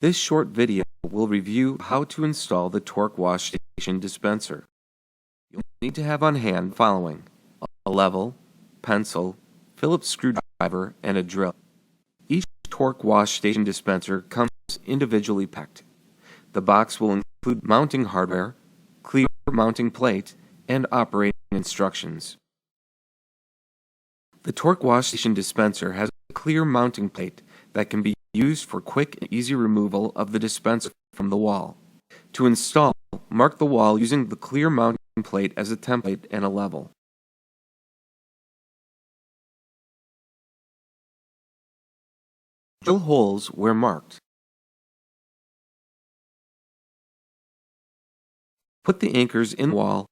This short video will review how to install the Tork Washstation Dispenser. You'll need to have on hand the following: a level, pencil, Phillips screwdriver, and a drill. Each Tork Washstation Dispenser comes individually packed. The box will include mounting hardware, clear mounting plate, and operating instructions. The Tork Washstation Dispenser has a clear mounting plate that can be used for quick and easy removal of the dispenser from the wall. To install, mark the wall using the clear mounting plate as a template and a level. Drill holes where marked. Put the anchors in the wall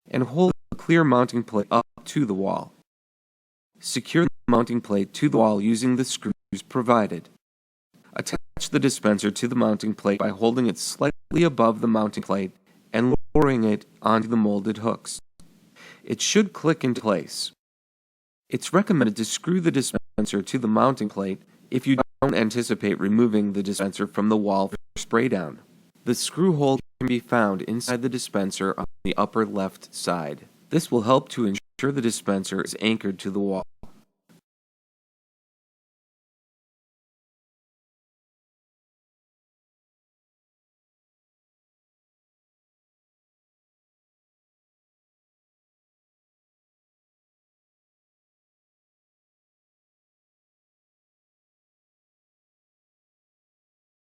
and hold the clear mounting plate up to the wall. Secure the mounting plate to the wall using the screws provided. Attach the dispenser to the mounting plate by holding it slightly above the mounting plate and lowering it onto the molded hooks. It should click into place. It's recommended to screw the dispenser to the mounting plate if you don't anticipate removing the dispenser from the wall for spray down. The screw hole can be found inside the dispenser on the upper left side. This will help to ensure the dispenser is anchored to the wall.